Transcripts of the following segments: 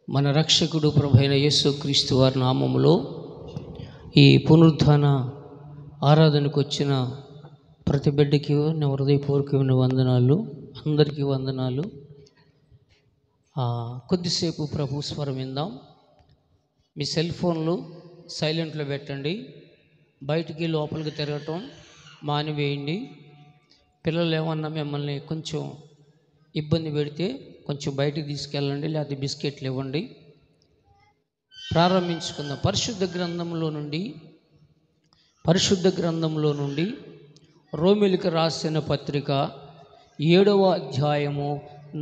మన రక్షకుడు ప్రభువైన యేసుక్రీస్తు వారి నామములో ఈ పునరుద్ధాన ఆరాధనకు వచ్చిన ప్రతి బిడ్డకి నా హృదయపూర్వకమైన వందనాలు. అందరికీ వందనాలు. కొద్దిసేపు ప్రభు స్వరం విందాం. మీ సెల్ ఫోన్లు సైలెంట్లో పెట్టండి. బయటికి లోపలికి తిరగటం మానివేయండి. పిల్లలు ఏమన్నా మిమ్మల్ని కొంచెం ఇబ్బంది పెడితే కొంచెం బయటికి తీసుకెళ్ళండి, లేకపోతే బిస్కెట్లు ఇవ్వండి. ప్రారంభించుకుందాం. పరిశుద్ధ గ్రంథంలో నుండి రోమిలికి రాసిన పత్రిక 7వ అధ్యాయము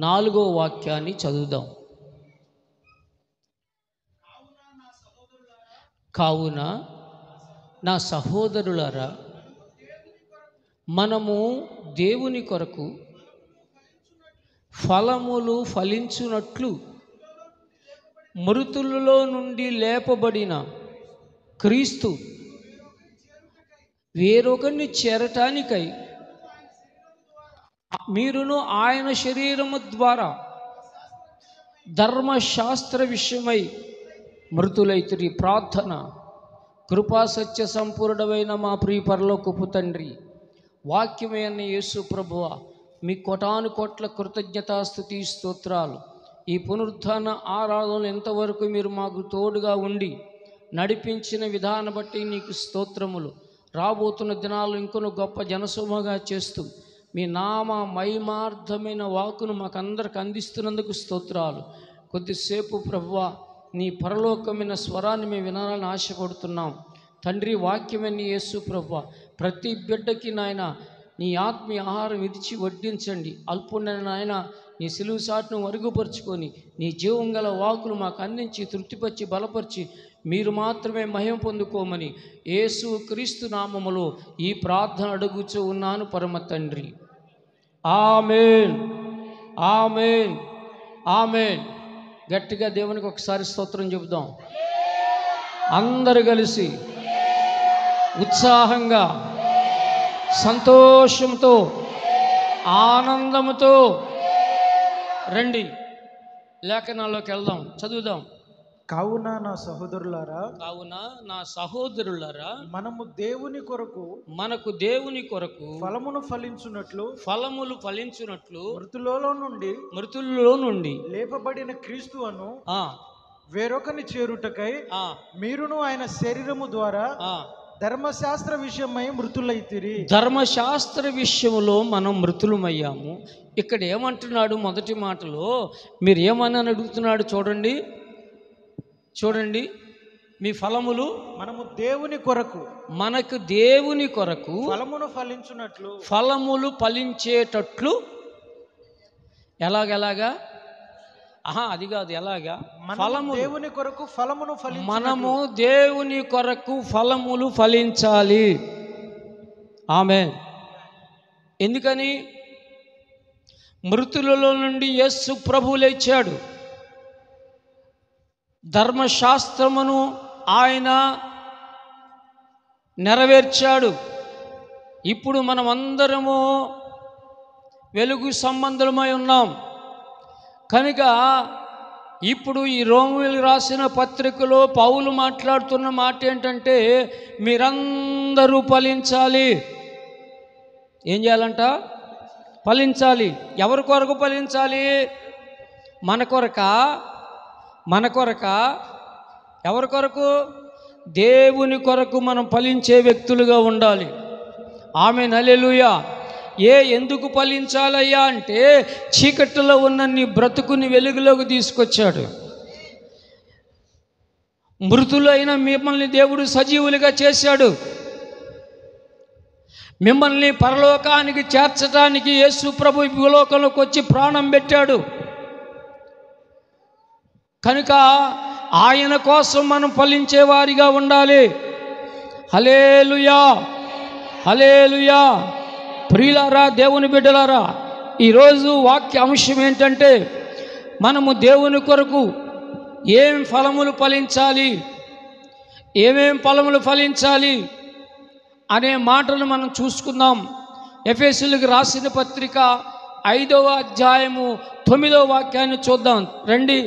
4వ వాక్యాన్ని చదువుదాం. కావున నా సహోదరులారా, మనము దేవుని కొరకు ఫలములు ఫలించునట్లు మృతులలో నుండి లేపబడిన క్రీస్తు వేరొకరిని చేరటానికై మీరును ఆయన శరీరము ద్వారా ధర్మశాస్త్ర విషయమై మృతులైతిరి. ప్రార్థన. కృపా సత్య సంపూర్ణమైన మా ప్రియ పరలోకపు తండ్రి, వాక్యమైన యేసు ప్రభువా, మీ కోటాను కోట్ల కృతజ్ఞతాస్తుతి స్తోత్రాలు. ఈ పునరుద్ధాన ఆరాధనలు ఎంతవరకు మీరు మాకు తోడుగా ఉండి నడిపించిన విధానం బట్టి నీకు స్తోత్రములు. రాబోతున్న దినాలు ఇంకొన గొప్ప జనసమూహంగా చేస్తూ మీ నామ మహిమార్థమైన వాక్కును మాకందరికి అందిస్తున్నందుకు స్తోత్రాలు. కొద్దిసేపు ప్రభువా, నీ పరలోకమైన స్వరాన్ని మేము వినాలని ఆశపడుతున్నాం తండ్రి. వాక్యమైన యేసు ప్రభువా, ప్రతి బిడ్డకి నాయన నీ ఆత్మీయ ఆహారం విడిచి వడ్డించండి. అల్పుడైన నాయన నీ సిలువ సాటును మరుగుపరుచుకొని నీ జీవం గల వాకులు మాకు అందించి తృప్తిపరిచి బలపరిచి మీరు మాత్రమే మహిమ పొందుకోమని యేసు క్రీస్తు నామములో ఈ ప్రార్థన అడుగుచూ ఉన్నాను పరమ తండ్రి. ఆమేన్, ఆమేన్, ఆమేన్. గట్టిగా దేవునికి ఒకసారి స్తోత్రం చెబుదాం. అందరు కలిసి ఉత్సాహంగా, సంతోషంతో, ఆనందంతో రండి. లేఖనాల్లోకి వెళ్దాం, చదువుదాం. కావున నా సహోదరులారా, మనకు దేవుని కొరకు ఫలములు ఫలించునట్లు మృతులలో నుండి లేపబడిన క్రీస్తును వేరొకని చేరుటకై మీరును ఆయన శరీరము ద్వారా ధర్మశాస్త్ర విషయమై మృతులైతిరి. ధర్మశాస్త్ర విషయంలో మనం మృతులమయ్యాము. ఇక్కడ ఏమంటున్నాడు? మొదటి మాటలో మీరు ఏమని అడుగుతున్నాడు? చూడండి. మీ ఫలములు మనకు దేవుని కొరకు ఫలములు ఫలించేటట్లు. ఎలాగా? అది కాదు. ఎలాగా? మనము దేవుని కొరకు ఫలములు ఫలించాలి. ఆమేన్. ఎందుకని? మృతులలో నుండి యేసు ప్రభువు లేచాడు. ధర్మశాస్త్రమును ఆయన నెరవేర్చాడు. ఇప్పుడు మనమందరము వెలుగు సంబంధులమై ఉన్నాం కనుక ఇప్పుడు ఈ రోమీయులకు రాసిన పత్రికలో పౌలు మాట్లాడుతున్న మాట ఏంటంటే, మీరందరూ ఫలించాలి. ఏం చేయాలంట? ఫలించాలి. ఎవరి కొరకు ఫలించాలి? మన కొరక? ఎవరి కొరకు? దేవుని కొరకు మనం ఫలించే వ్యక్తులుగా ఉండాలి. ఆమేన్, హల్లెలూయా. ఎందుకు ఫలించాలయ్యా అంటే, చీకటిలో ఉన్న నీ బ్రతుకుని వెలుగులోకి తీసుకొచ్చాడు. మృతులైన మిమ్మల్ని దేవుడు సజీవులుగా చేశాడు. మిమ్మల్ని పరలోకానికి చేర్చడానికి యేసు ప్రభు భూలోకంలోకి వచ్చి ప్రాణం పెట్టాడు. కనుక ఆయన కోసం మనం ఫలించే వారిగా ఉండాలి. హల్లెలూయా, హల్లెలూయా. ప్రియులారా, దేవుని బిడ్డలారా, ఈరోజు వాక్య అంశం ఏంటంటే, మనము దేవుని కొరకు ఏం ఫలములు ఫలించాలి అనే మాటలు మనం చూసుకుందాం. ఎఫెసీయులకు రాసిన పత్రిక 5వ అధ్యాయము 9వ వాక్యాన్ని చూద్దాం రండి.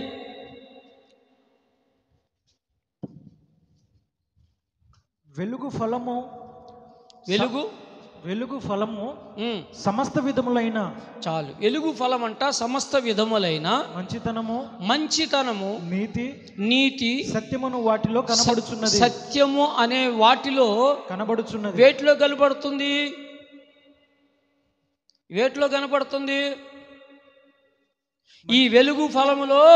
వెలుగు ఫలము వెలుగు ఫలము సమస్త విధములైన, చాలు, వెలుగు ఫలం అంట సమస్త విధములైన మంచితనము నీతి సత్యమును వాటిలో కనబడుచున్నది. సత్యము అనే వాటిలో కనబడుచున్నది. వేటిలో కనబడుతుంది? వేటిలో కనబడుతుంది? ఈ వెలుగు ఫలములో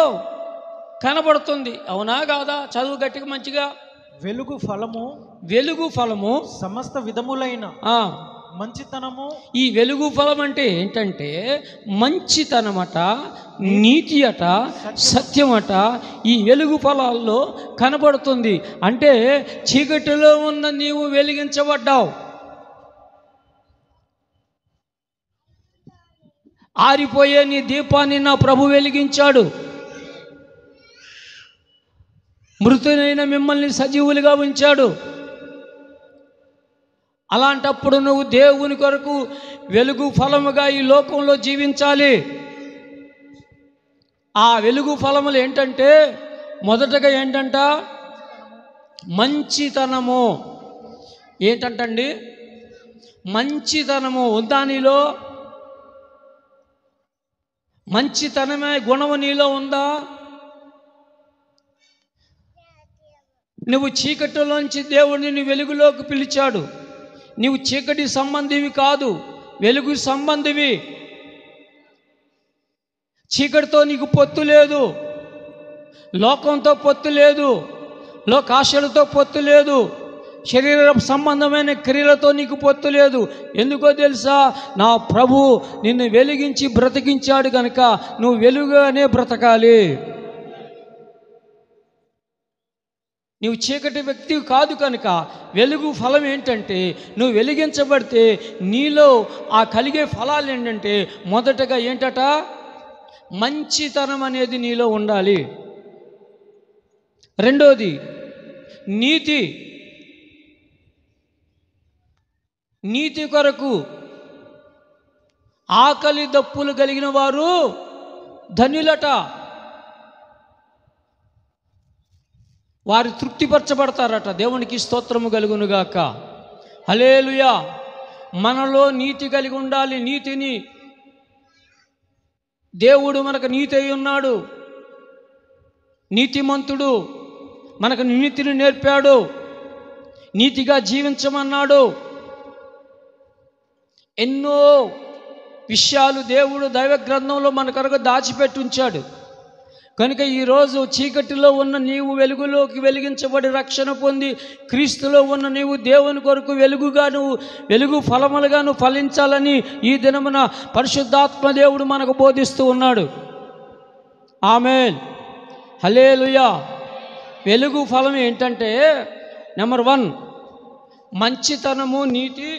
కనబడుతుంది. అవునా కాదా? చదువు గట్టిగా మంచిగా. వెలుగు ఫలము సమస్త విధములైన మంచితనము. ఈ వెలుగు ఫలం అంటే ఏంటంటే మంచితనమట, నీతి అట, సత్యమట ఈ వెలుగు ఫలాల్లో కనబడుతుంది. అంటే చీకటిలో ఉన్న నీవు వెలిగించబడ్డావు. ఆరిపోయే నీ దీపాన్ని నా ప్రభు వెలిగించాడు. మృతులైన మిమ్మల్ని సజీవులుగా ఉంచాడు. అలాంటప్పుడు నువ్వు దేవుని కొరకు వెలుగు ఫలముగా ఈ లోకంలో జీవించాలి. ఆ వెలుగు ఫలములు ఏంటంటే మొదటగా ఏంటంట? మంచితనము. ఏంటంటండి? మంచితనము ఉందా నీలో? మంచితనమే గుణము నీలో ఉందా? నువ్వు చీకటిలోంచి దేవుడు నిన్ను వెలుగులోకి పిలిచాడు. నీవు చీకటి సంబంధివి కాదు, వెలుగు సంబంధివి. చీకటితో నీకు పొత్తు లేదు, లోకంతో పొత్తు లేదు, లోకాశలతో పొత్తు లేదు, శరీర సంబంధమైన క్రియలతో నీకు పొత్తు లేదు. ఎందుకో తెలుసా? నా ప్రభు నిన్ను వెలిగించి బ్రతికించాడు కనుక నువ్వు వెలుగుగానే బ్రతకాలి. నీవు చీకటి వ్యక్తి కాదు కనుక వెలుగు ఫలం ఏంటంటే నువ్వు వెలిగించబడితే నీలో ఆ కలిగే ఫలాలు ఏంటంటే మొదటగా ఏంటట? మంచితనం అనేది నీలో ఉండాలి. రెండోది నీతి. నీతి కొరకు ఆకలి దప్పులు కలిగిన వారు ధన్యులట. వారు తృప్తిపరచబడతారట. దేవునికి స్తోత్రము కలుగునుగాక. హల్లెలూయా. మనలో నీతి కలిగి ఉండాలి. నీతిని దేవుడు మనకు నీతి అయి ఉన్నాడు. నీతిమంతుడు మనకు నీతిని నేర్పాడు. నీతిగా జీవించమన్నాడు. ఎన్నో విషయాలు దేవుడు దైవ గ్రంథంలో మన కొరకు దాచిపెట్టి ఉంచాడు. కనుక ఈరోజు చీకటిలో ఉన్న నీవు వెలుగులోకి వెలిగించబడి రక్షణ పొంది క్రీస్తులో ఉన్న నీవు దేవుని కొరకు వెలుగు ఫలములుగా నువ్వు ఫలించాలని ఈ దినమున పరిశుద్ధాత్మ దేవుడు మనకు బోధిస్తూ ఉన్నాడు. ఆమేన్. హల్లెలూయా. వెలుగు ఫలం ఏంటంటే నెంబర్ 1 మంచితనము, నీతి.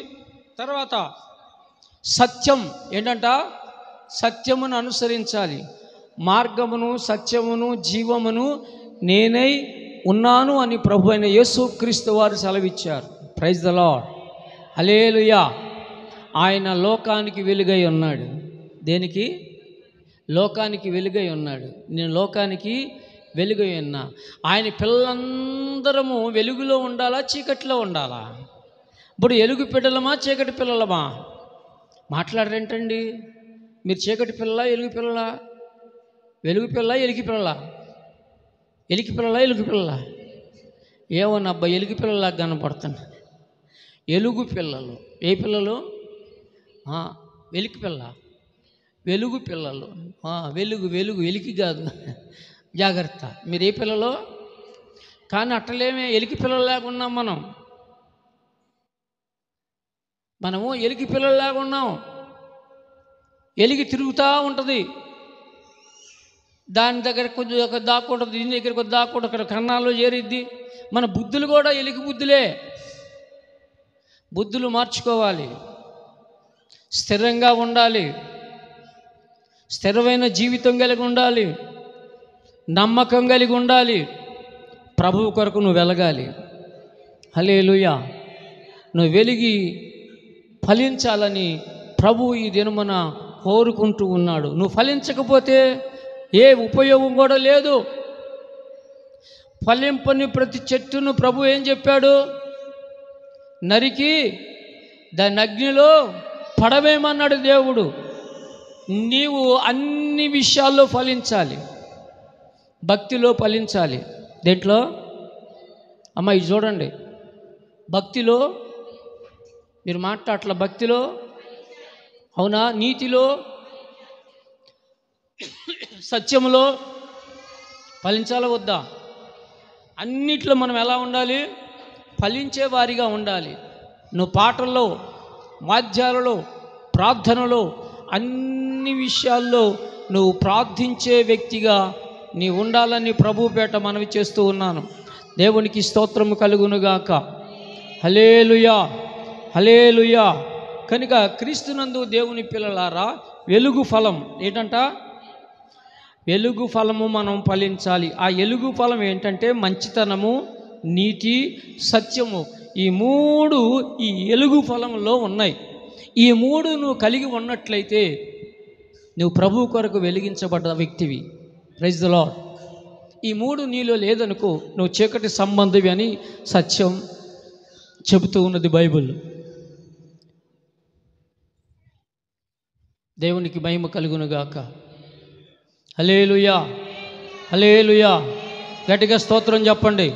తర్వాత సత్యం. ఏంటంట? సత్యమును అనుసరించాలి. మార్గమును, సత్యమును, జీవమును నేనై ఉన్నాను అని ప్రభు అయిన యేసుక్రీస్తు వారు సెలవిచ్చారు. Praise the lord. హల్లెలూయా. ఆయన లోకానికి వెలుగై ఉన్నాడు. దేనికి? లోకానికి వెలుగై ఉన్నాడు. నేను లోకానికి వెలుగై ఉన్నా. ఆయన పిల్లలందరము వెలుగులో ఉండాలా, చీకటిలో ఉండాలా? ఇప్పుడు వెలుగు పిల్లలమా, చీకటి పిల్లలమా? మాట్లాడరేంటండి? మీరు చీకటి పిల్లలా, వెలుగు పిల్లలా? వెలుగు పిల్ల, ఎలికి పిల్ల? ఎలికి పిల్లలా, ఎలుగు పిల్ల? ఏమోనబ్బా, ఎలుగు పిల్లలా కనపడుతున్నా. ఎలుగు పిల్లలు. ఏ పిల్లలు? వెలికి పిల్ల, వెలుగు పిల్లలు. వెలుగు ఎలికి కాదు, జాగ్రత్త. మీరు ఏ పిల్లలు? కానీ అట్టలేమే ఎలికి పిల్లలాగా ఉన్నాం మనము ఎలికి పిల్లలాగా ఉన్నాం. ఎలికి తిరుగుతూ ఉంటుంది. దాని దగ్గర కొంచెం దాక్కుంటుంది, దీని దగ్గర కొద్ది దాక్కుంటుంది, అక్కడ కన్నాల్లో చేరిద్ది. మన బుద్ధులు కూడా ఎలికి బుద్ధులే. బుద్ధులు మార్చుకోవాలి. స్థిరంగా ఉండాలి. స్థిరమైన జీవితం కలిగి ఉండాలి. నమ్మకం కలిగి ఉండాలి. ప్రభువు కొరకు నువ్వు వెలగాలి. హల్లెలూయా. నువ్వు వెలిగి ఫలించాలని ప్రభువు ఈ దినమున కోరుకుంటూ ఉన్నాడు. నువ్వు ఫలించకపోతే ఏ ఉపయోగం కూడా లేదు. ఫలింపని ప్రతి చెట్టును ప్రభు ఏం చెప్పాడు? నరికి దాని అగ్నిలో పడవేమన్నాడు దేవుడు. నీవు అన్ని విషయాల్లో ఫలించాలి. భక్తిలో ఫలించాలి. దేంట్లో అమ్మ ఇది చూడండి, భక్తిలో మీరు మాట్లాడట్ల, భక్తిలో అవునా, నీతిలో, సత్యములో ఫలించాలా వద్దా? అన్నిట్లో మనం ఎలా ఉండాలి? ఫలించే వారిగా ఉండాలి. నువ్వు పాటల్లో, వాద్యాలలో, ప్రార్థనలో, అన్ని విషయాల్లో నువ్వు ప్రార్థించే వ్యక్తిగా నీ ఉండాలని ప్రభుపేట మనవి చేస్తూ ఉన్నాను. దేవునికి స్తోత్రము కలుగునుగాక. హల్లెలూయా, హల్లెలూయా. కనుక క్రీస్తునందు దేవుని పిల్లలారా, వెలుగు ఫలం ఏంటంట? వెలుగు ఫలము మనం ఫలించాలి. ఆ వెలుగు ఫలం ఏంటంటే మంచితనము, నీతి, సత్యము. ఈ మూడు ఈ వెలుగు ఫలంలో ఉన్నాయి. ఈ మూడు నువ్వు కలిగి ఉన్నట్లయితే నువ్వు ప్రభు కొరకు వెలిగించబడ్డ వ్యక్తివి. Praise the lord. ఈ మూడు నీలో లేదనుకో, నువ్వు చీకటి సంబంధివి అని సత్యం చెబుతూ ఉన్నది బైబిల్. దేవునికి మహిమ కలుగునుగాక. హల్లెలూయా, హల్లెలూయా. గట్టిగా స్తోత్రం చెప్పండి.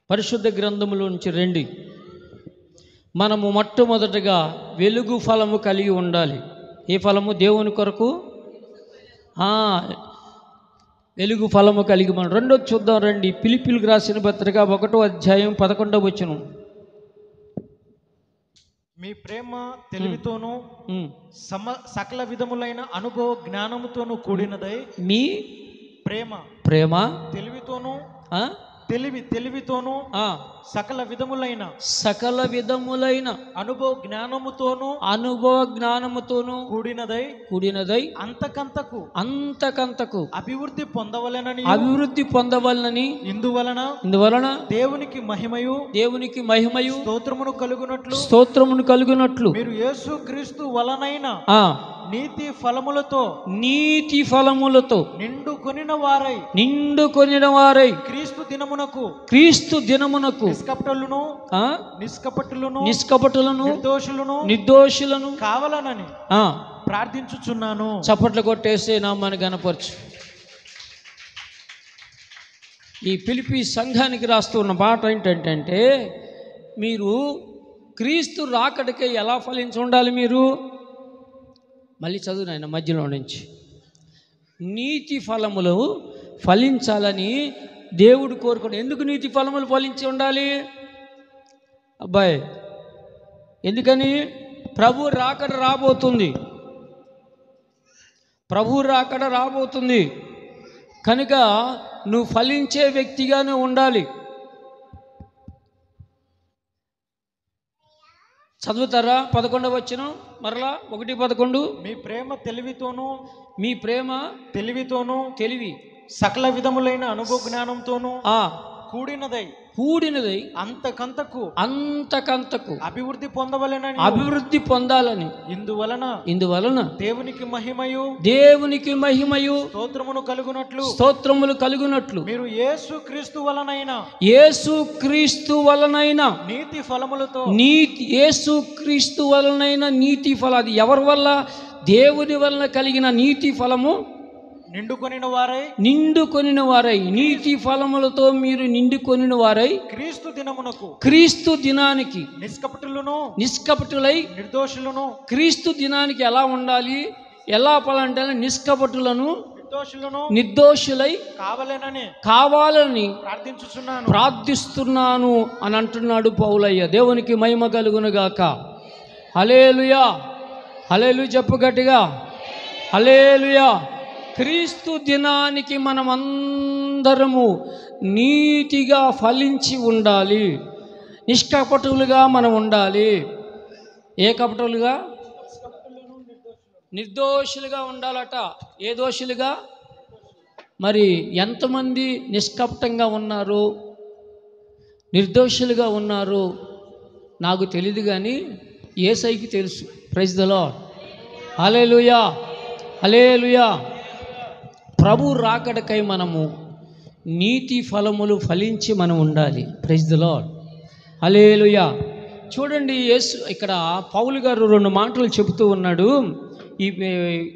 పరిశుద్ధ గ్రంథములో నుంచి రండి. మనము మొట్టమొదటగా వెలుగు ఫలము కలిగి ఉండాలి. ఏ ఫలము? దేవుని కొరకు వెలుగు ఫలము కలిగి మనం. రెండోది చూద్దాం రండి. ఫిలిప్పీయులకు రాసిన పత్రిక 1వ అధ్యాయం 11వ వచనం. మీ ప్రేమ తెలివితోనూ సకల విధములైన అనుభవ జ్ఞానముతోనూ కూడినదై. మీ ప్రేమ తెలివితోనూ తెలివితోనూ సకల విధములైన అనుభవ జ్ఞానముతోనూ కూడినదై అంతకంతకు అభివృద్ధి పొందవలెనని ఇందువలన దేవునికి మహిమయు స్తోత్రమును కలుగునట్లు మీరు యేసు క్రీస్తు వలనైన నీతి ఫలములతో నిండుకొనిన వారై క్రీస్తు దినమునకు నిష్కపటులను నిర్దోషులను కావాలనని ప్రార్థించుచున్నాను. చప్పట్లు కొట్టేసి నామాన్ని గణపరచు. ఈ ఫిలిప్పీ సంఘానికి రాస్తున్న మాట ఏంటంటే, మీరు క్రీస్తు రాకడికే ఎలా ఫలించి ఉండాలి? మీరు మళ్ళీ చదువు నాయన మధ్యలో నుంచి. నీతి ఫలములు ఫలించాలని దేవుడు కోరుకున్నాడు. ఎందుకు నీతి ఫలములు ఫలించి ఉండాలి అబ్బాయి? ఎందుకని? ప్రభు రాకడ రాబోతుంది. కనుక నువ్వు ఫలించే వ్యక్తిగానే ఉండాలి. చదువుతారా? 11వ వచనం మరలా 1:11. మీ ప్రేమ తెలివి సకల విధములైన అనుభవ జ్ఞానంతోనూ కూడినదై అంతకంతకు అభివృద్ధి పొందాలని ఇందువలన దేవునికి మహిమయు స్తోత్రములు కలుగునట్లు మీరు యేసు క్రీస్తు వలనైన నీతి ఫలం. అది ఎవరి వల్ల? దేవుని వలన కలిగిన నీతి ఫలము. నిండుకొనిన వారై నీతి ఫలములతో మీరు నిండుకొనిన వారై క్రీస్తు దినానికి నిష్కపటులై క్రీస్తు దినానికి ఎలా ఉండాలి? ఎలా ఫలంటే నిష్కపటులను నిర్దోషులై కావాలని ప్రార్థిస్తున్నాను అని అంటున్నాడు పౌలయ్య. దేవునికి మహిమ కలుగునుగాక. హల్లెలూయా, హల్లెలూయా చెప్పు గట్టిగా. హల్లెలూయా. క్రీస్తు దినానికి మనమందరము నీతిగా ఫలించి ఉండాలి. నిష్కపటులుగా మనం ఉండాలి. ఏ కపటులుగా? నిర్దోషులుగా ఉండాలట. ఏ దోషులుగా? మరి ఎంతమంది నిష్కపటంగా ఉన్నారు, నిర్దోషులుగా ఉన్నారు నాకు తెలియదు, కానీ యేసయ్యకి తెలుసు. Praise the lord. Hallelujah, hallelujah. ప్రభు రాకడకై మనము నీతి ఫలములు ఫలించి మనం ఉండాలి. Praise the lord. హల్లెలూయా. చూడండి, యేసు ఇక్కడ పౌలు గారు 2 మాటలు చెబుతూ ఉన్నాడు.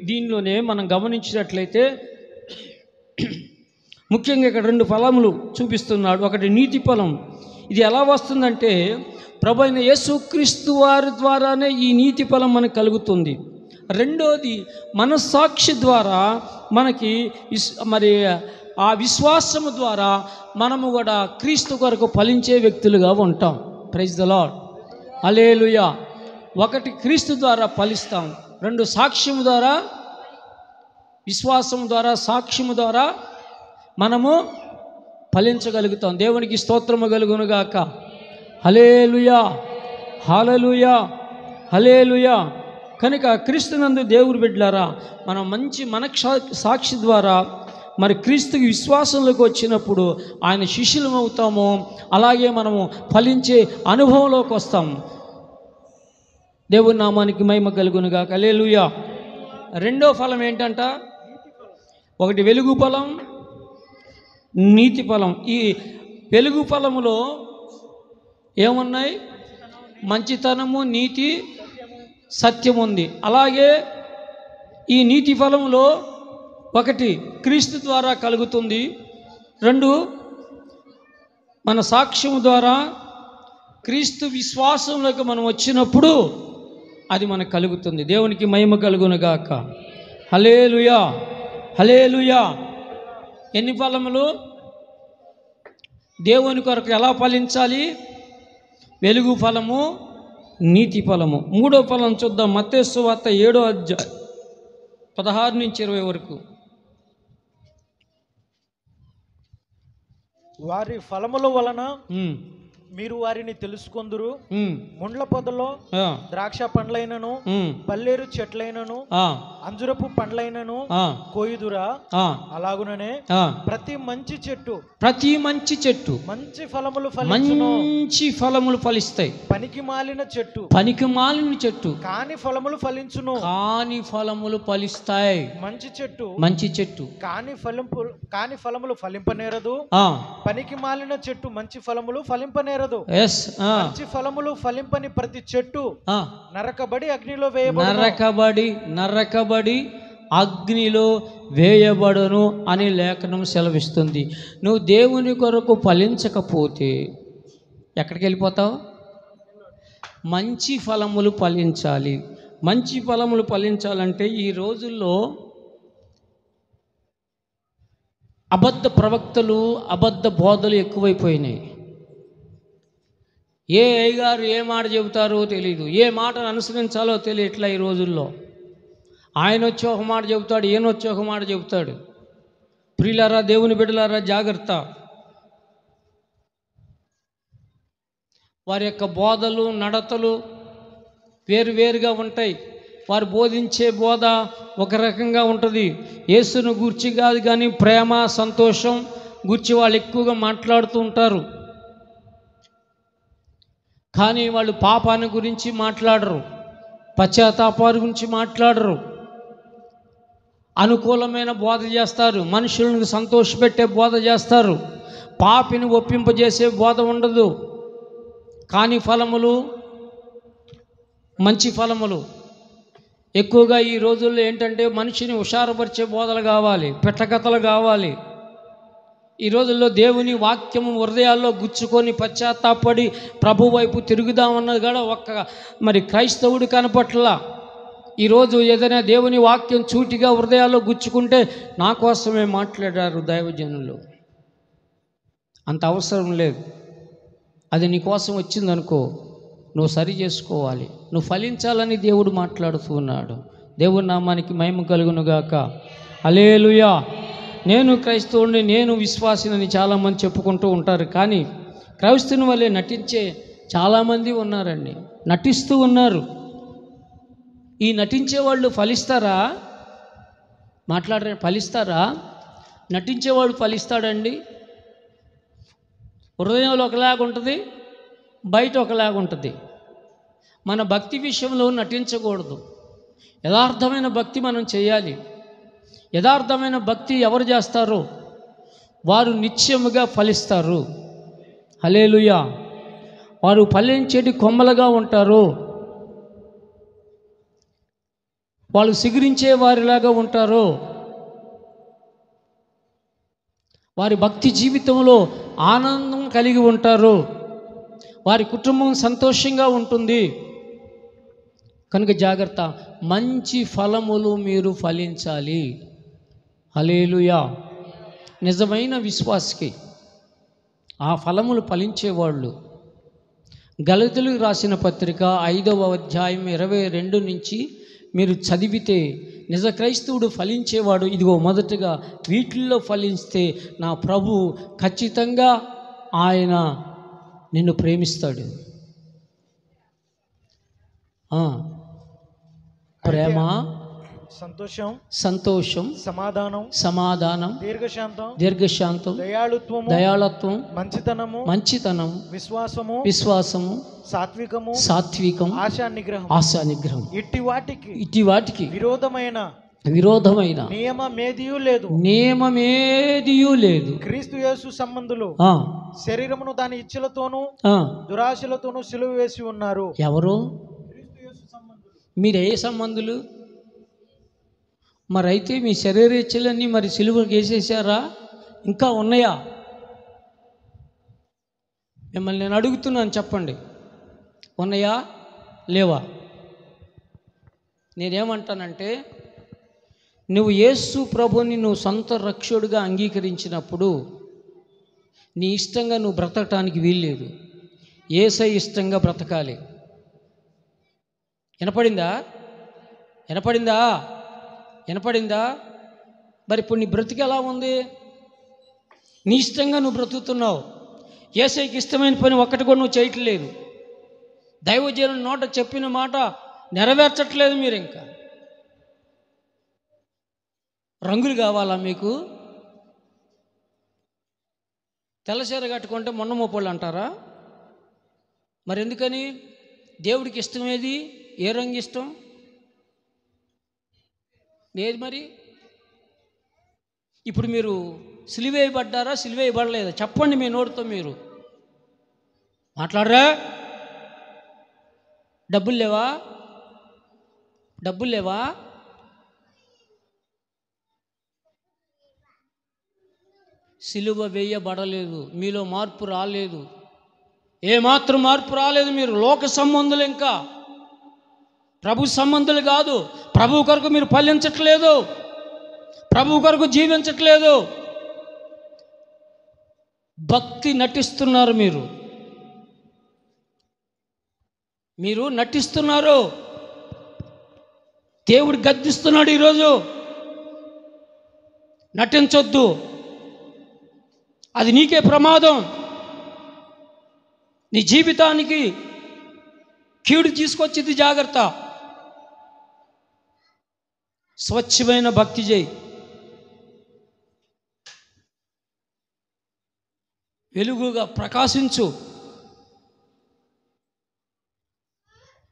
దీనిలోనే మనం గమనించినట్లయితే ముఖ్యంగా ఇక్కడ 2 ఫలములు చూపిస్తున్నాడు. ఒకటి నీతి ఫలం. ఇది ఎలా వస్తుందంటే ప్రభు అయిన యేసుక్రీస్తు వారి ద్వారానే ఈ నీతి ఫలం మనకు కలుగుతుంది. రెండోది మనస్సాక్షి ద్వారా మనకి మరి ఆ విశ్వాసము ద్వారా మనము కూడా క్రీస్తు కొరకు ఫలించే వ్యక్తులుగా ఉంటాం. Praise the lord. హల్లెలూయా. ఒకటి క్రీస్తు ద్వారా ఫలిస్తాం, 2 సాక్ష్యము ద్వారా, విశ్వాసము ద్వారా, సాక్ష్యము ద్వారా మనము ఫలించగలుగుతాం. దేవునికి స్తోత్రము కలుగునుగాక. హల్లెలూయా, హల్లెలూయా, హల్లెలూయా. కనుక క్రీస్తునందు దేవుని బిడ్డలారా, మనం మంచి సాక్షి ద్వారా మరి క్రీస్తుకి విశ్వాసంలోకి వచ్చినప్పుడు ఆయన శిష్యులం అవుతాము. అలాగే మనము ఫలించే అనుభవంలోకి వస్తాము. దేవుని నామానికి మహిమ కలుగునుగాక. హల్లెలూయా. రెండో ఫలం ఏంటంట? ఒకటి వెలుగు ఫలం, నీతి ఫలం. ఈ వెలుగు ఫలములో ఏమున్నాయి? మంచితనము, నీతి, సత్యం ఉంది. అలాగే ఈ నీతి ఫలములో ఒకటి క్రీస్తు ద్వారా కలుగుతుంది, 2 మన సాక్ష్యం ద్వారా క్రీస్తు విశ్వాసంలోకి మనం వచ్చినప్పుడు అది మనకు కలుగుతుంది. దేవునికి మహిమ కలుగునుగాక. హల్లెలూయా, హల్లెలూయా. ఎన్ని ఫలములు? దేవుని కొరకు ఎలా ఫలించాలి? వెలుగు ఫలము, నీతి ఫలము. 3వ ఫలం చూద్దాం. మత్తయి సువార్త 7వ అధ్యాయం 16 నుంచి 20 వరకు. వారి ఫలముల వలన మీరు వారిని తెలుసుకొందురు. ముండ్ల పొదలో ద్రాక్ష పండ్లైనను, పల్లేరు చెట్లైనను, అంజురపు పండ్లైనను కోయుదురా? అలాగుననే ప్రతి మంచి చెట్టు మంచి ఫలములు ఫలిస్తాయి. పనికి మాలిన చెట్టు కాని ఫలములు ఫలిస్తాయి. మంచి చెట్టు కాని ఫలములు ఫలింపనేరదు. పనికి మాలిన చెట్టు మంచి ఫలములు ఫలింపనేరదు. మంచి ఫలములు ఫలింపని ప్రతి చెట్టు నరకబడి అగ్నిలో వేయబడును అని లేఖనం సెలవిస్తుంది. నువ్వు దేవుని కొరకు ఫలించకపోతే ఎక్కడికి వెళ్ళిపోతావు? మంచి ఫలములు ఫలించాలి. మంచి ఫలములు ఫలించాలంటే ఈ రోజుల్లో అబద్ధ ప్రవక్తలు, అబద్ధ బోధలు ఎక్కువైపోయినాయి. ఏ అయ్యగారు ఏ మాట చెబుతారో తెలియదు, ఏ మాటను అనుసరించాలో తెలియట్లా ఈ రోజుల్లో. ఆయన వచ్చి ఒక మాట చెబుతాడు, ఈయన వచ్చి ఒక మాట చెబుతాడు. ప్రియులారా, దేవుని బిడ్డలారా, జాగ్రత్త. వారి యొక్క బోధలు, నడతలు వేరువేరుగా ఉంటాయి. వారు బోధించే బోధ ఒక రకంగా ఉంటుంది. యేసును గూర్చి కాదు కానీ ప్రేమ, సంతోషం గూర్చి వాళ్ళు ఎక్కువగా మాట్లాడుతూ ఉంటారు. కానీ వాళ్ళు పాపాన్ని గురించి మాట్లాడరు, పశ్చాత్తాపాల గురించి మాట్లాడరు. అనుకూలమైన బోధ చేస్తారు, మనుషులను సంతోషపెట్టే బోధ చేస్తారు. పాపిని ఒప్పింపజేసే బోధ ఉండదు. కాని ఫలములు, మంచి ఫలములు ఎక్కువగా ఈ రోజుల్లో ఏంటంటే మనిషిని హుషారుపరిచే బోధలు కావాలి, పెట్టకథలు కావాలి. ఈ రోజుల్లో దేవుని వాక్యము హృదయాల్లో గుచ్చుకొని పశ్చాత్తాపడి ప్రభు వైపు తిరుగుదామన్నది కూడా మరి క్రైస్తవుడు కనపట్ల. ఈరోజు ఏదైనా దేవుని వాక్యం చూటిగా హృదయాల్లో గుచ్చుకుంటే నా కోసమే మాట్లాడారు దైవజనులు, అంత అవసరం లేదు. అది నీ కోసం వచ్చిందనుకో, నువ్వు సరి చేసుకోవాలి. నువ్వు ఫలించాలని దేవుడు మాట్లాడుతూ ఉన్నాడు. దేవుని నామానికి మహిమ కలుగునుగాక. హల్లెలూయా. నేను క్రైస్తవుడిని, నేను విశ్వాసినని చాలామంది చెప్పుకుంటూ ఉంటారు. కానీ క్రైస్తవుని వల్లే నటించే చాలామంది ఉన్నారండి, నటిస్తూ ఉన్నారు. ఈ నటించే వాళ్ళు ఫలిస్తారా? ఫలిస్తారా? నటించేవాడు ఫలిస్తాడండి? హృదయంలో ఒకలాగా ఉంటుంది, బయట ఒకలాగా ఉంటుంది. మన భక్తి విషయంలో నటించకూడదు. యథార్థమైన భక్తి మనం చేయాలి. యథార్థమైన భక్తి ఎవరు చేస్తారో వారు నిత్యముగా ఫలిస్తారు. హల్లెలూయా. వారు ఫలించేటి కొమ్మలుగా ఉంటారు. వాళ్ళు సిగురించే వారిలాగా ఉంటారు. వారి భక్తి జీవితంలో ఆనందం కలిగి ఉంటారు. వారి కుటుంబం సంతోషంగా ఉంటుంది. కనుక జాగ్రత్త, మంచి ఫలములు మీరు ఫలించాలి. హల్లెలూయా. నిజమైన విశ్వాసికి ఆ ఫలములు ఫలించేవాళ్ళు. గలతీయులకు రాసిన పత్రిక 5వ అధ్యాయం 22 నుంచి మీరు చదివితే నిజ క్రైస్తవుడు ఫలించేవాడు ఇదిగో మొదటగా వీటిల్లో ఫలిస్తే నా ప్రభు ఖచ్చితంగా ఆయన నిన్ను ప్రేమిస్తాడు. ప్రేమ, సంతోషం, సమాధానం, దీర్ఘశాంతం, దయాళత్వం, మంచితనం, విశ్వాసము, సాత్వికం, ఆశా నిగ్రహం. ఇట్టి వాటికి విరోధమైన నియమమేదియూ లేదు. క్రీస్తు యేసు సంబంధులు శరీరమును దాని ఇచ్చలతోనూ దురాశలతోనూ సిలువ వేసి ఉన్నారు. ఎవరు? మీరు ఏ సంబంధులు? మరైతే మీ శరీర ఇచ్చలన్నీ మరి సిలువకు వేసేసారా? ఇంకా ఉన్నాయా? మిమ్మల్ని నేను అడుగుతున్నాను, చెప్పండి, ఉన్నాయా లేవా? నేనేమంటానంటే, నువ్వు యేసు ప్రభుని నువ్వు సొంత రక్షకుడిగా అంగీకరించినప్పుడు నీ ఇష్టంగా నువ్వు బ్రతకటానికి వీల్లేదు. యేసయ్య ఇష్టంగా బ్రతకాలి. వినపడిందా? మరి ఇప్పుడు నీ బ్రతికి ఎలా ఉంది? నీ ఇష్టంగా నువ్వు బ్రతుకుతున్నావు. యేసయ్యకి ఇష్టమైన పని ఒక్కటి కూడా నువ్వు చేయట్లేదు. దైవజనుల నోట చెప్పిన మాట నెరవేర్చట్లేదు. మీరు ఇంకా రంగులు కావాలా మీకు? తెల్లచీర కట్టుకుంటే మొన్న మోపోళ్ళు అంటారా? మరి ఎందుకని? దేవుడికి ఇష్టమేది? ఏ రంగు ఇష్టం? లేదు. మరి ఇప్పుడు మీరు సిలువేయబడ్డారా, సిలువేయబడలేదా? చెప్పండి మీ నోటితో. మీరు మాట్లాడరా? డబ్బులు లేవా? సిలువ వేయబడలేదు. మీలో మార్పు రాలేదు. ఏమాత్రం మార్పు రాలేదు. మీరు లోక సంబంధులు, ఇంకా ప్రభు సంబంధులు కాదు. ప్రభు కొరకు మీరు ఫలించట్లేదు. ప్రభు కొరకు జీవించట్లేదు. భక్తి నటిస్తున్నారు. మీరు నటిస్తున్నారు. దేవుడు గద్దిస్తున్నాడు ఈరోజు. నటించొద్దు, అది నీకే ప్రమాదం. నీ జీవితానికి కీడు తీసుకొచ్చింది. జాగ్రత్త. స్వచ్ఛమైన భక్తి చేయి. వెలుగుగా ప్రకాశించు.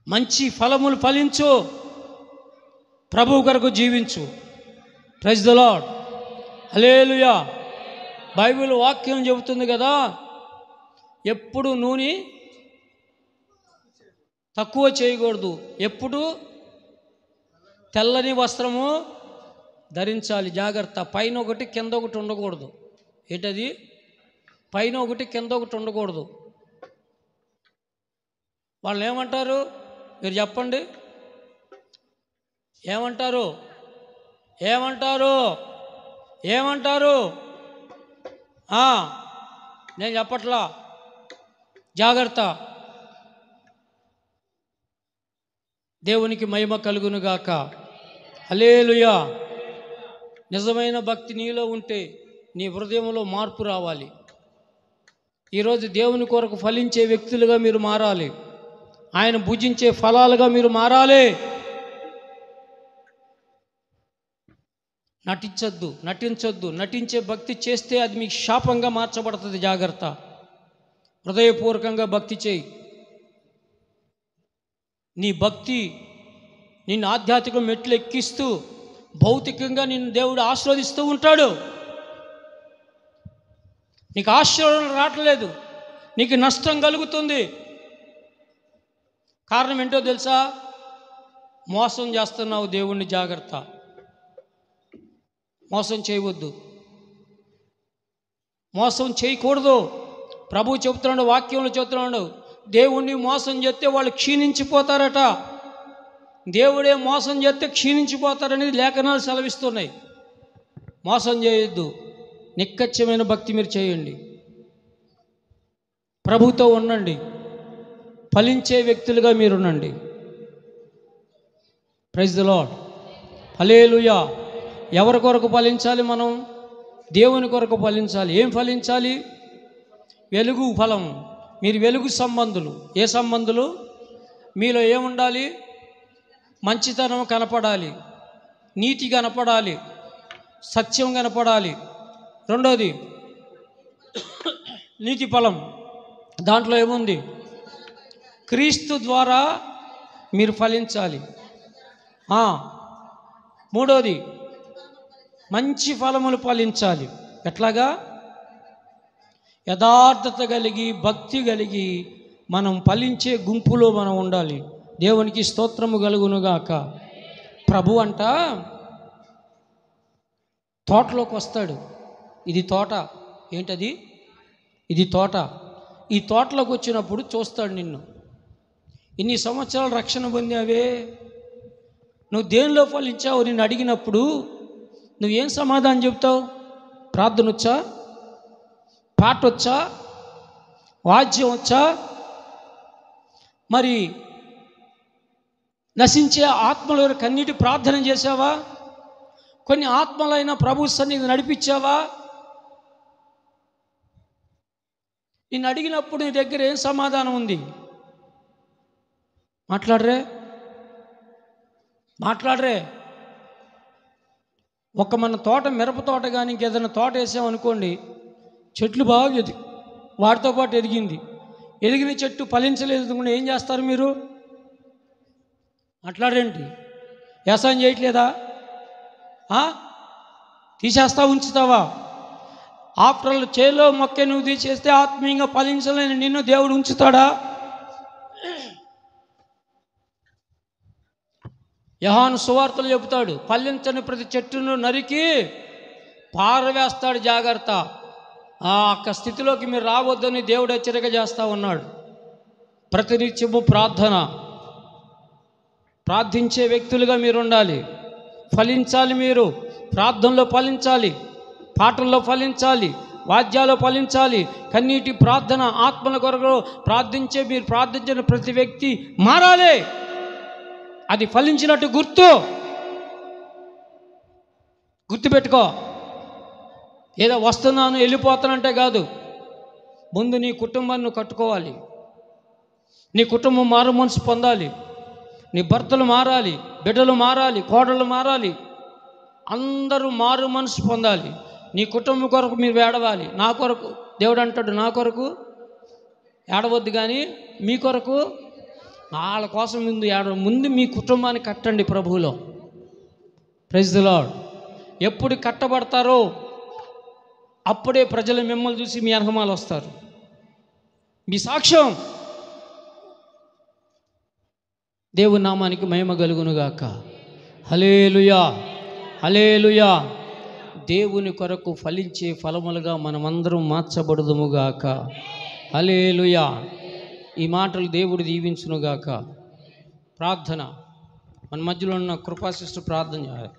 మంచి ఫలములు ఫలించు. ప్రభువు కొరకు జీవించు. Praise the lord. Hallelujah. Bible వాక్యం చెబుతుంది కదా, ఎప్పుడు నూనె తక్కువ చేయకూడదు. ఎప్పుడు తెల్లని వస్త్రము ధరించాలి. జాగ్రత్త. పైన ఒకటి కింద ఒకటి ఉండకూడదు. ఏంటది? పైన ఒకటి కింద ఒకటి ఉండకూడదు. వాళ్ళు ఏమంటారు? మీరు చెప్పండి. ఏమంటారు? నేను చెప్పట్లా. జాగ్రత్త. దేవునికి మహిమ కలుగునుగాక. హల్లెలూయా. నిజమైన భక్తి నీలో ఉంటే నీ హృదయంలో మార్పు రావాలి. ఈరోజు దేవుని కొరకు ఫలించే వ్యక్తులుగా మీరు మారాలి. ఆయన భుజించే ఫలాలుగా మీరు మారాలి. నటించొద్దు. నటించే భక్తి చేస్తే అది మీకు శాపంగా మార్చబడుతుంది. జాగ్రత్త. హృదయపూర్వకంగా భక్తి చేయి. నీ భక్తి నిన్ను ఆధ్యాత్మిక మెట్లు ఎక్కిస్తూ భౌతికంగా నిన్ను దేవుడు ఆశీర్వదిస్తూ ఉంటాడు. నీకు ఆశీర్వాదం రావట్లేదు, నీకు నష్టం కలుగుతుంది. కారణం ఏంటో తెలుసా? మోసం చేస్తున్నావు దేవుణ్ణి. జాగ్రత్త, మోసం చేయవద్దు, మోసం చేయకూడదు. ప్రభు చెబుతున్నాడు, వాక్యంలో చెబుతున్నాడు, దేవుణ్ణి మోసం చేస్తే వాళ్ళు క్షీణించిపోతారట. దేవుడే మోసం చేస్తే క్షీణించిపోతారనేది లేఖనాలు సెలవిస్తున్నాయి. మోసం చేయొద్దు, నిక్కచ్చమైన భక్తి మీరు చేయండి, ప్రభుతో ఉండండి, ఫలించే వ్యక్తులుగా మీరుండండి. Praise the lord. హల్లెలూయా. ఎవరి కొరకు ఫలించాలి? మనం దేవుని కొరకు ఫలించాలి. ఏం ఫలించాలి? వెలుగు ఫలం. మీరు వెలుగు సంబంధులు. ఏ సంబంధులు? మీలో ఏముండాలి? మంచితనం కనపడాలి, నీతి కనపడాలి, సత్యం కనపడాలి. రెండోది నీతి ఫలం. దాంట్లో ఏముంది? క్రీస్తు ద్వారా మీరు ఫలించాలి. మూడోది మంచి ఫలములు ఫలించాలి. ఎట్లాగా? యథార్థత కలిగి భక్తి కలిగి మనం ఫలించే గుంపులో మనం ఉండాలి. దేవునికి స్తోత్రము కలుగునుగాక. ప్రభు అంట తోటలోకి వస్తాడు. ఇది తోట. ఏంటది? ఇది తోట. ఈ తోటలోకి వచ్చినప్పుడు చూస్తాడు నిన్ను. ఇన్ని సంవత్సరాలు రక్షణ పొందావే, నువ్వు దేనిలో ఫలించావు? నిన్ను అడిగినప్పుడు నువ్వేం సమాధానం చెప్తావు? ప్రార్థన వచ్చా? పాట వచ్చా? వాద్యం వచ్చా? మరి నశించే ఆత్మల కన్నీటి ప్రార్థన చేసావా? కొన్ని ఆత్మలైన ప్రభు సన్నిధి నడిపించావా? నిన్ను అడిగినప్పుడు నీ దగ్గర ఏం సమాధానం ఉంది? మాట్లాడరే. ఒక మన తోట, మిరప తోట కానీ ఇంకేదైనా తోట వేసామనుకోండి, చెట్లు బాగా వాటితో పాటు ఎదిగిన చెట్టు ఫలించలేదు, ఏం చేస్తారు మీరు? మాట్లాడరేంటి? వ్యవసాయం చేయట్లేదా? తీసేస్తా ఉంచుతావా? ఆఫ్టర్ ఆల్ చేలో మొక్క నువ్వు తీసేస్తే ఆత్మీయంగా ఫలించలేని నిన్ను దేవుడు ఉంచుతాడా? యోహాను సువార్తలు చెబుతాడు, ఫలించని ప్రతి చెట్టును నరికి పారవేస్తాడు. జాగ్రత్త. ఆ స్థితిలోకి మీరు రావద్దని దేవుడు హెచ్చరిక చేస్తూ ఉన్నాడు. ప్రతినిత్యము ప్రార్థించే వ్యక్తులుగా మీరు ఉండాలి. ఫలించాలి. మీరు ప్రార్థనలో ఫలించాలి, పాటల్లో ఫలించాలి, వాద్యాల్లో ఫలించాలి. కన్నీటి ప్రార్థన, ఆత్మల కొరకు మీరు ప్రార్థించిన ప్రతి వ్యక్తి మారాలి. అది ఫలించినట్టు గుర్తుపెట్టుకో. ఏదో వస్తున్నాను వెళ్ళిపోతానంటే కాదు. ముందు నీ కుటుంబాన్ని కట్టుకోవాలి. నీ కుటుంబం మారు మనసు పొందాలి. నీ భర్తలు మారాలి, బిడ్డలు మారాలి, కోడళ్ళు మారాలి, అందరూ మారు మనసు పొందాలి. నీ కుటుంబం కొరకు మీరు ఏడవాలి. నా కొరకు దేవుడు అంటాడు, నా కొరకు ఏడవద్దు కానీ మీ కొరకు, వాళ్ళ కోసం ముందు మీ కుటుంబాన్ని కట్టండి ప్రభువులో. Praise the Lord. ఎప్పుడు కట్టబడతారో అప్పుడే ప్రజలు మిమ్మల్ని చూసి మీ వెనకమాల వస్తారు. మీ సాక్ష్యం దేవుని నామానికి మహిమ కలుగునుగాక. హల్లెలూయా, హల్లెలూయా. దేవుని కొరకు ఫలించే ఫలములుగా మనమందరం మార్చబడుదుముగాక. హల్లెలూయా. ఈ మాటలు దేవుడు దీవించునుగాక. ప్రార్థన. మన మధ్యలో ఉన్న కృపాశిష్టు ప్రార్థన చేయాలి.